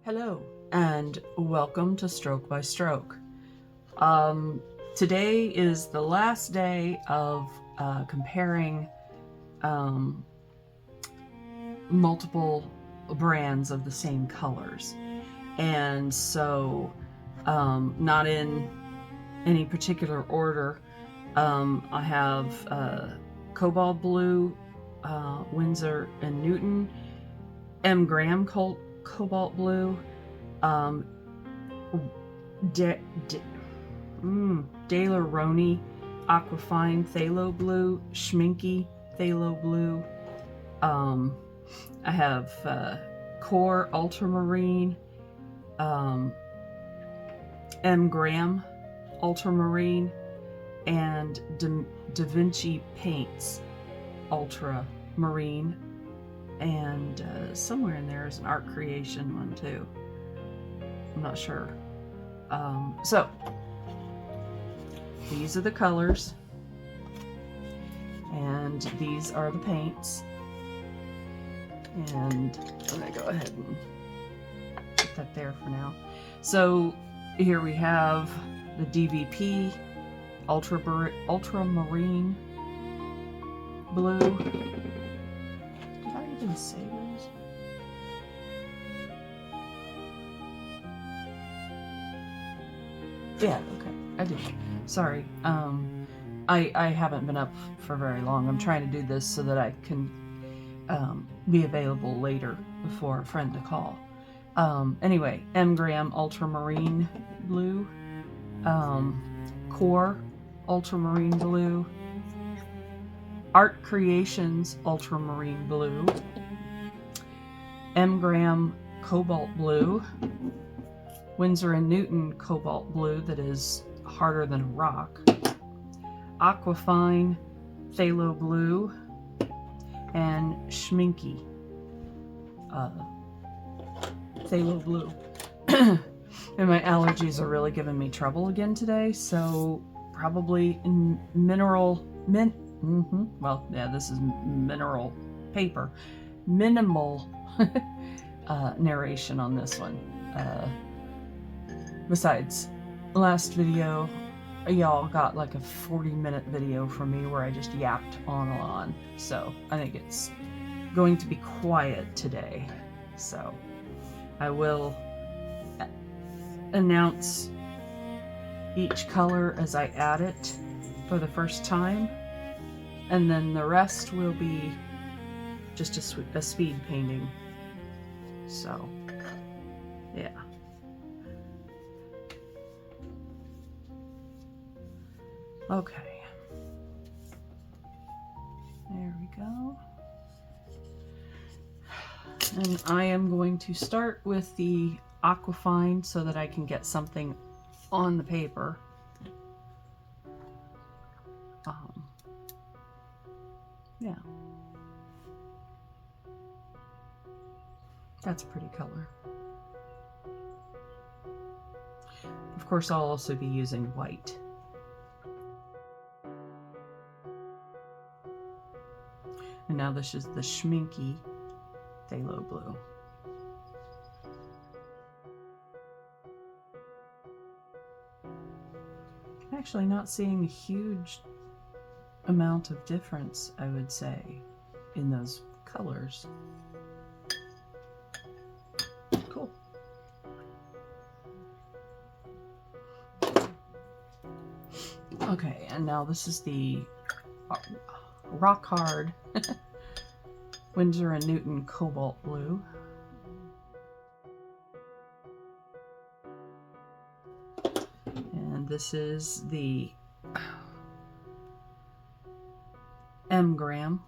Hello and welcome to Stroke by Stroke. Today is the last day of comparing multiple brands of the same colors, and so not in any particular order. I have Cobalt Blue, Winsor & Newton, M. Graham Cobalt Blue, Daler-Rowney Aquafine Phthalo Blue, Schminky Phthalo Blue. I have Core Ultramarine, M. Graham Ultramarine, and Da Vinci Paints Ultramarine. And somewhere in there is an Art Creation one too. I'm not sure. So these are the colors, and these are the paints. And I'm gonna go ahead and put that there for now. So here we have the DVP Ultramarine Blue. Did I even say those? Yeah, okay, I did. Sorry. I haven't been up for very long. I'm trying to do this so that I can be available later for a friend to call. Anyway, M. Graham Ultramarine Blue, Core Ultramarine Blue, Art Creations Ultramarine Blue, M. Graham Cobalt Blue, Winsor & Newton Cobalt Blue that is harder than a rock, Aquafine Phthalo Blue, and Schminky Phthalo Blue. And my allergies are really giving me trouble again today, so probably well, yeah, this is mineral paper. Minimal narration on this one. Besides, last video, y'all got like a 40-minute video from me where I just yapped on and on. So I think it's going to be quiet today. So I will announce each color as I add it for the first time, and then the rest will be just a speed painting. So yeah. Okay, there we go. And I am going to start with the Aquafine so that I can get something on the paper. Yeah. That's a pretty color. Of course, I'll also be using white. And now this is the Schminky Phthalo Blue. I'm actually not seeing a huge amount of difference, I would say, in those colors. Cool. Okay, and now this is the Rock Hard Winsor & Newton Cobalt Blue. And this is the M. Graham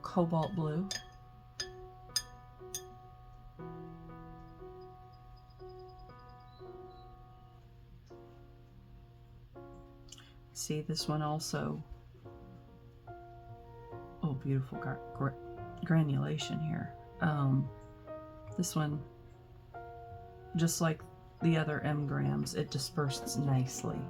Cobalt Blue. See this one also. Oh, beautiful granulation here. This one, just like the other M. Grahams, it disperses nicely.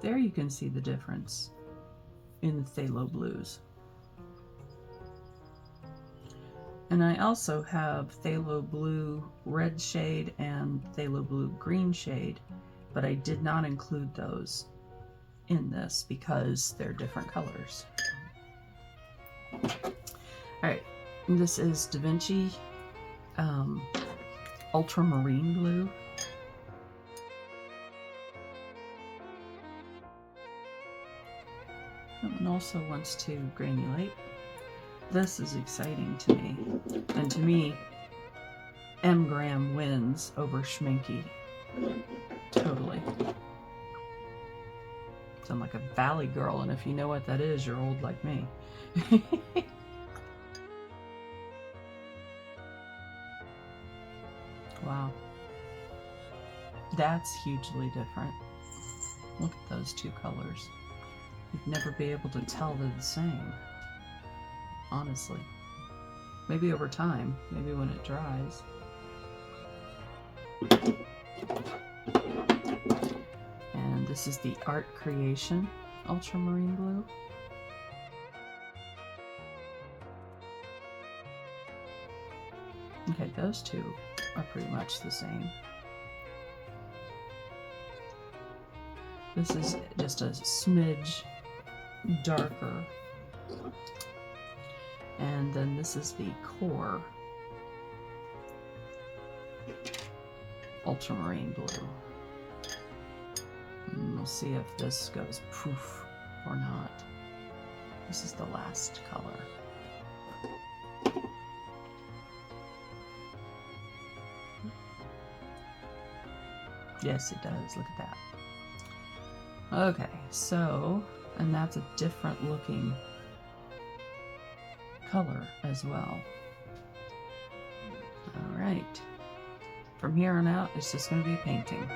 there you can see the difference in the phthalo blues. And I also have phthalo blue red shade and phthalo blue green shade, but I did not include those in this because they're different colors. Alright, this is Da Vinci Ultramarine Blue. That one also wants to granulate. This is exciting to me. And to me, M. Graham wins over Schminky. Totally. Sound like a valley girl, and if you know what that is, you're old like me. Wow. That's hugely different. Look at those two colors. You'd never be able to tell they're the same. Honestly. Maybe over time. Maybe when it dries. And this is the Art Creation Ultramarine Blue. Okay, those two are pretty much the same. This is just a smidge darker. And then this is the Core Ultramarine Blue. And we'll see if this goes poof or not. This is the last color. Yes, it does. Look at that. Okay, so, and that's a different looking color as well. All right. From here on out, it's just going to be a painting.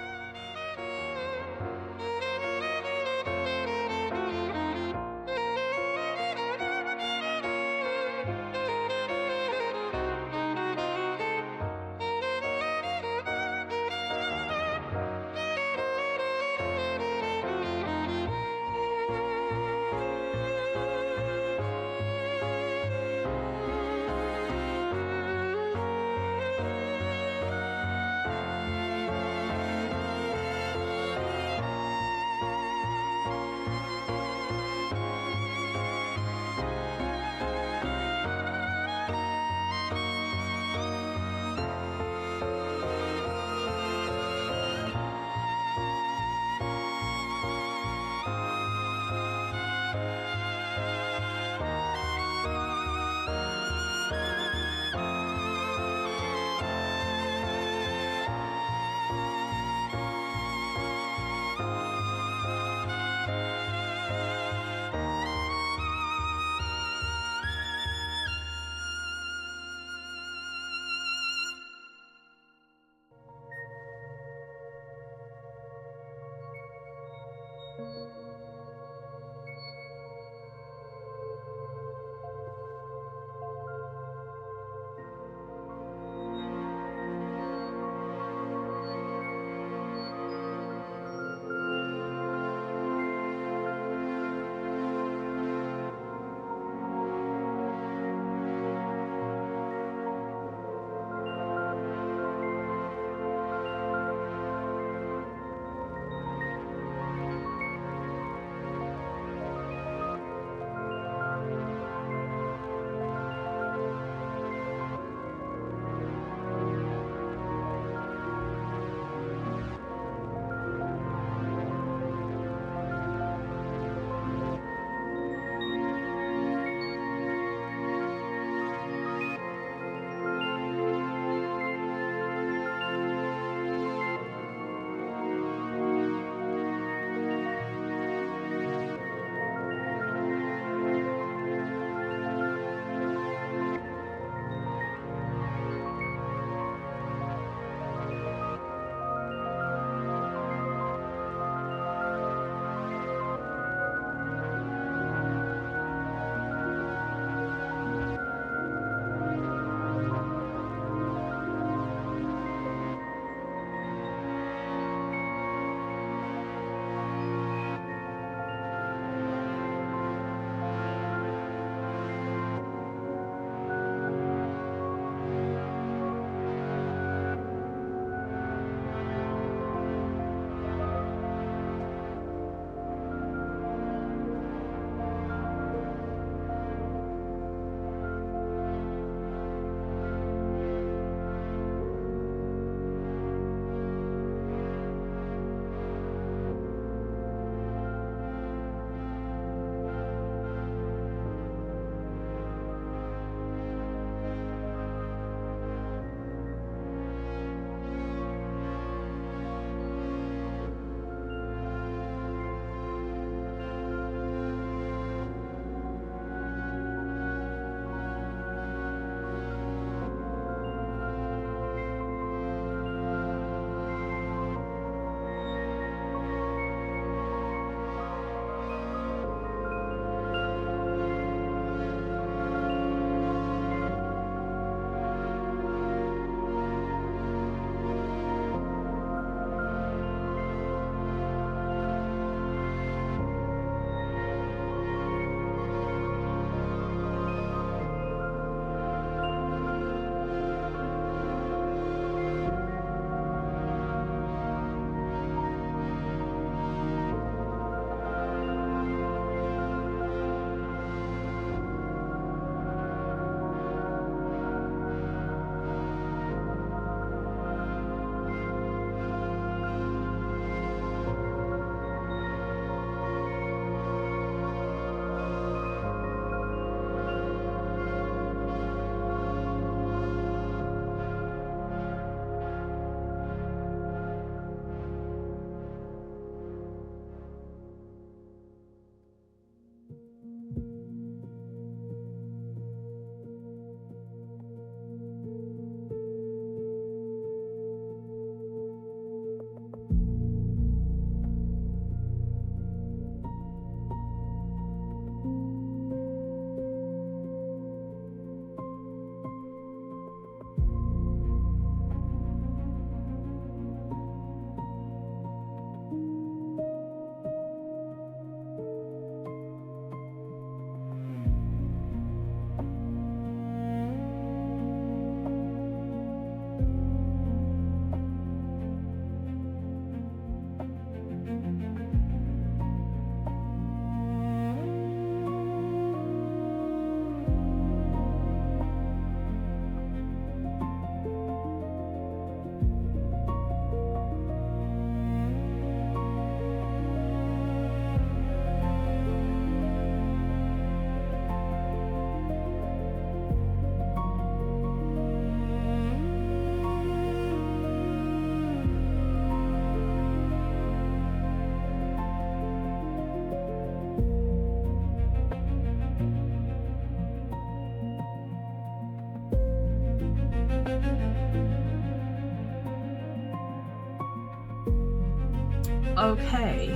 Okay,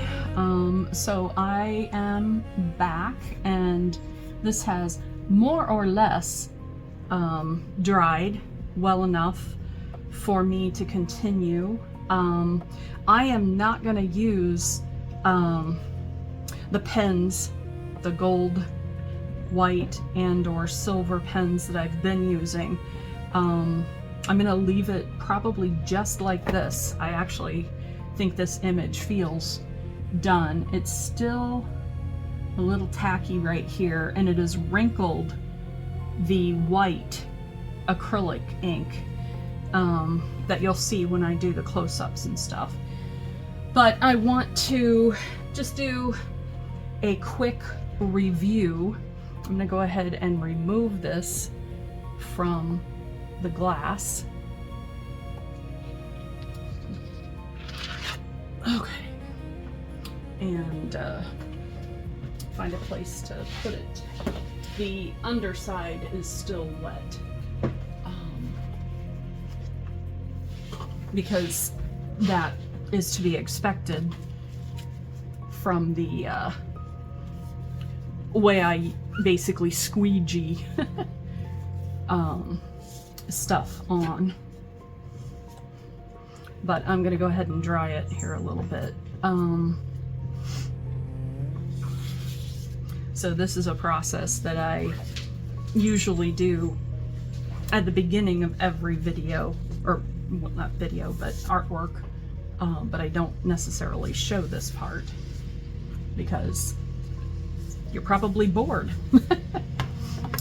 so I am back, and this has more or less dried well enough for me to continue. I am not going to use the pens, the gold, white, and or silver pens that I've been using. I'm going to leave it probably just like this. I actually think this image feels done. It's still a little tacky right here, and it has wrinkled the white acrylic ink that you'll see when I do the close-ups and stuff. But I want to just do a quick review. I'm going to go ahead and remove this from the glass. Okay, and find a place to put it. The underside is still wet because that is to be expected from the way I basically squeegee stuff on. But I'm going to go ahead and dry it here a little bit. So this is a process that I usually do at the beginning of every video, or well, not video, but artwork. But I don't necessarily show this part because you're probably bored.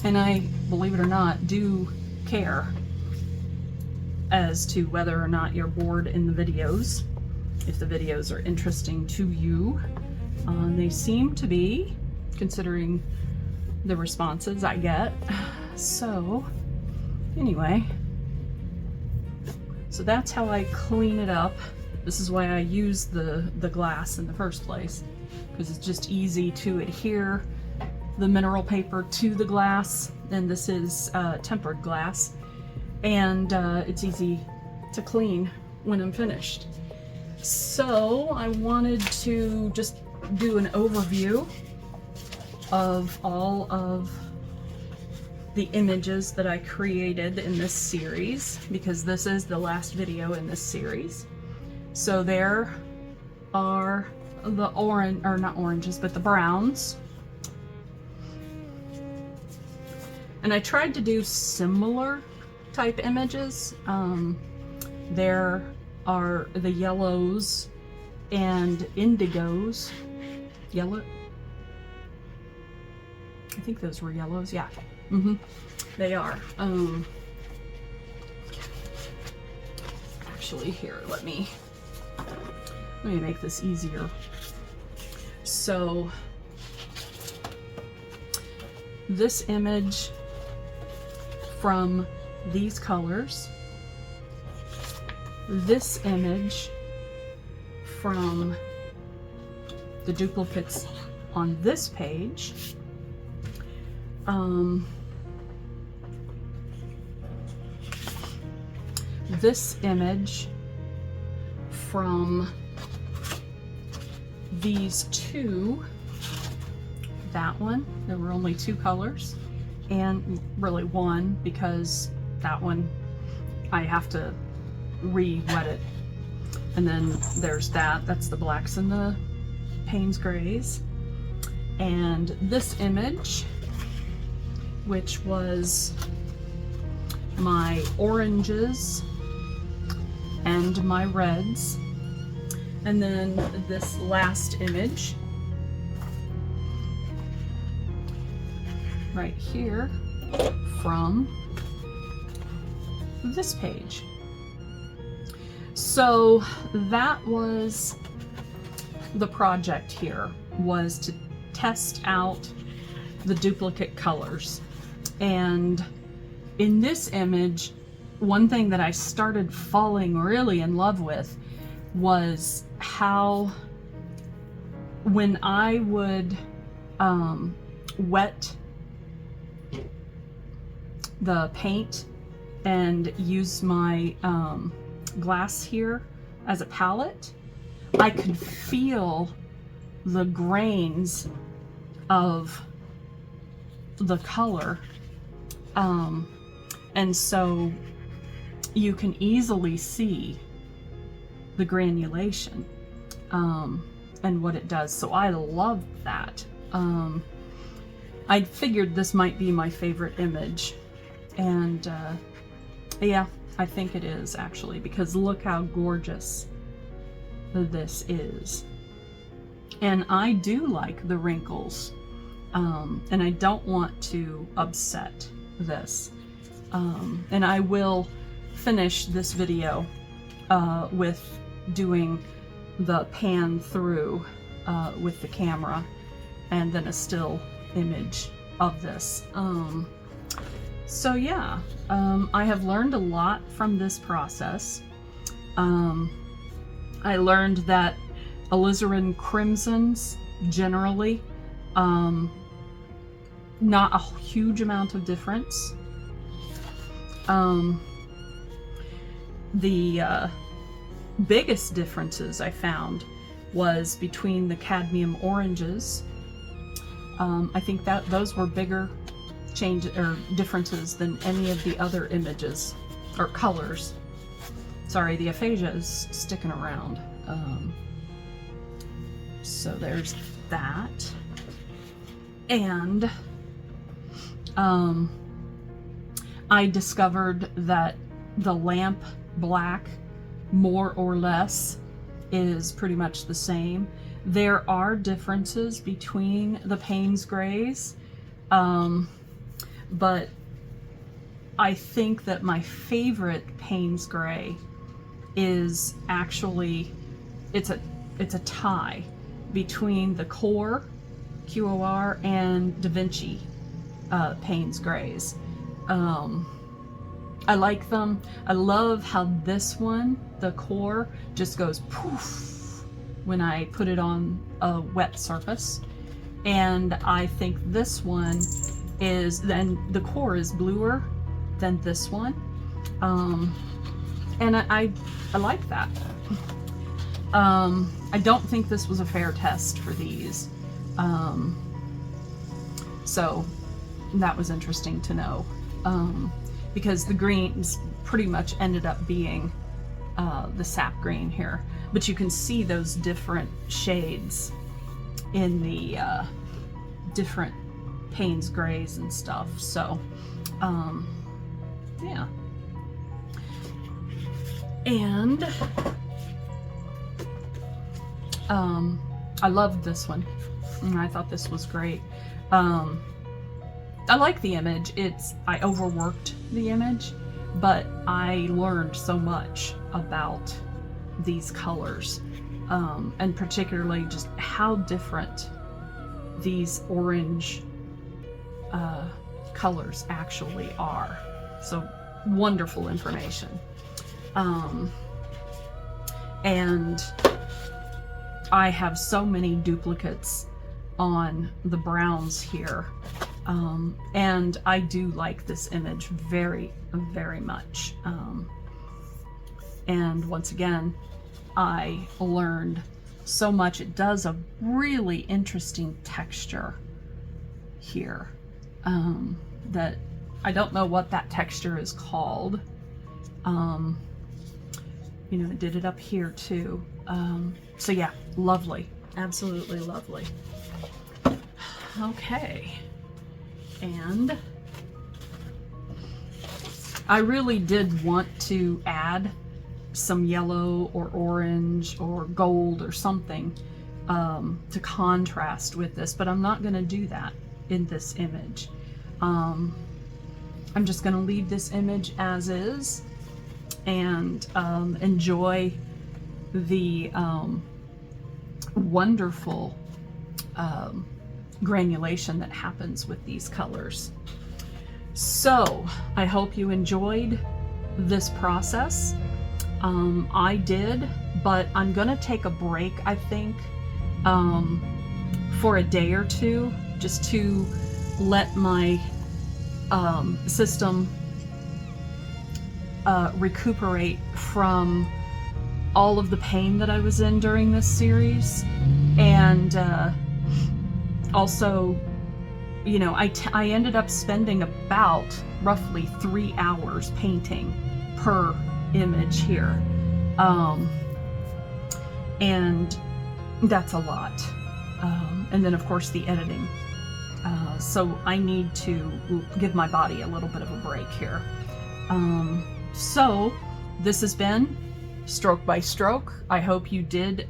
And I, believe it or not, do care as to whether or not you're bored in the videos. If the videos are interesting to you, they seem to be, considering the responses I get. So anyway, so that's how I clean it up. This is why I use the glass in the first place, because it's just easy to adhere the mineral paper to the glass, and this is tempered glass, and it's easy to clean when I'm finished. So I wanted to just do an overview of all of the images that I created in this series, because this is the last video in this series. So there are the orange, or not oranges, but the browns. And I tried to do similar type images. There are the yellows and indigos. Yellow? I think those were yellows, yeah. They are. Actually, here, let me make this easier. So this image from these colors, this image from the duplicates on this page, this image from these two, that one, there were only two colors, and really one, because that one I have to re-wet it. And then there's that's the blacks and the Payne's grays. And this image, which was my oranges and my reds. And then this last image right here from this page. So that was the project here, was to test out the duplicate colors. And in this image, one thing that I started falling really in love with was how when I would wet the paint and use my glass here as a palette, I could feel the grains of the color, and so you can easily see the granulation and what it does. So I love that. I figured this might be my favorite image, and yeah, I think it is actually, because look how gorgeous this is. And I do like the wrinkles, and I don't want to upset this. And I will finish this video with doing the pan through with the camera, and then a still image of this. So yeah, I have learned a lot from this process. I learned that alizarin crimsons generally, not a huge amount of difference. The biggest differences I found was between the cadmium oranges. I think that those were bigger differences than any of the other images or colors. Sorry, the aphasia is sticking around. So there's that. And I discovered that the lamp black, more or less, is pretty much the same. There are differences between the Payne's grays, but I think that my favorite Payne's gray is actually, it's a tie between the Core QOR and Da Vinci Payne's grays. I like them. I love how this one, the Core, just goes poof when I put it on a wet surface. And I think this one is, then the Core is bluer than this one. And I like that. I don't think this was a fair test for these. So that was interesting to know. Because the greens pretty much ended up being the sap green here. But you can see those different shades in the different Payne's grays and stuff. So, yeah. And I loved this one. I thought this was great. I like the image. I overworked the image, but I learned so much about these colors, and particularly just how different these orange colors actually are. So wonderful information. And I have so many duplicates on the browns here. And I do like this image very, very much. And once again, I learned so much. It does a really interesting texture here, that I don't know what that texture is called. You know, it did it up here too. So yeah, lovely, absolutely lovely. Okay. And I really did want to add some yellow or orange or gold or something to contrast with this, but I'm not going to do that in this image. I'm just going to leave this image as is and enjoy the wonderful granulation that happens with these colors. So I hope you enjoyed this process. I did, but I'm gonna take a break, I think, for a day or two, just to let my system recuperate from all of the pain that I was in during this series, and also, you know, I ended up spending about roughly 3 hours painting per image here, and that's a lot. And then of course the editing. So I need to give my body a little bit of a break here. So this has been Stroke by Stroke. I hope you did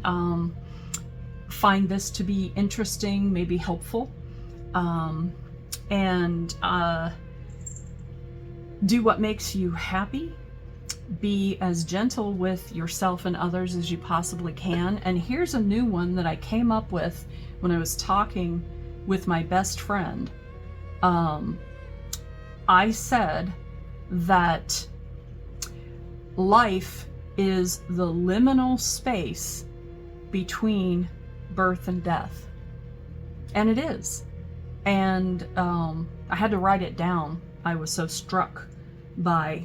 find this to be interesting, maybe helpful, and do what makes you happy. Be as gentle with yourself and others as you possibly can. And here's a new one that I came up with when I was talking with my best friend. I said that life is the liminal space between birth and death. And it is. And I had to write it down. I was so struck by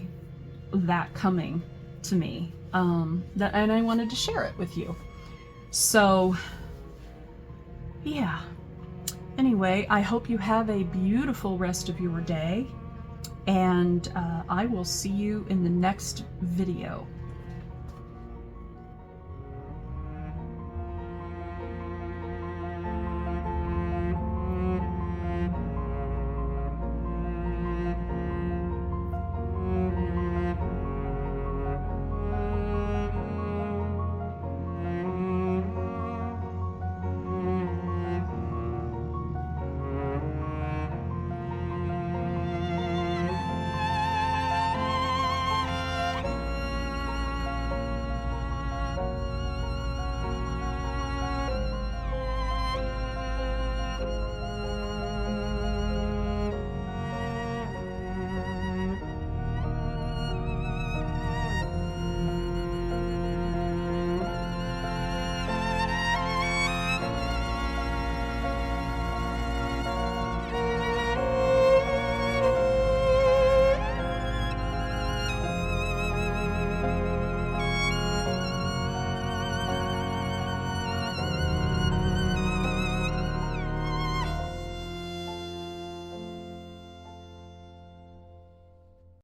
that coming to me, and I wanted to share it with you. So yeah, anyway, I hope you have a beautiful rest of your day, and I will see you in the next video.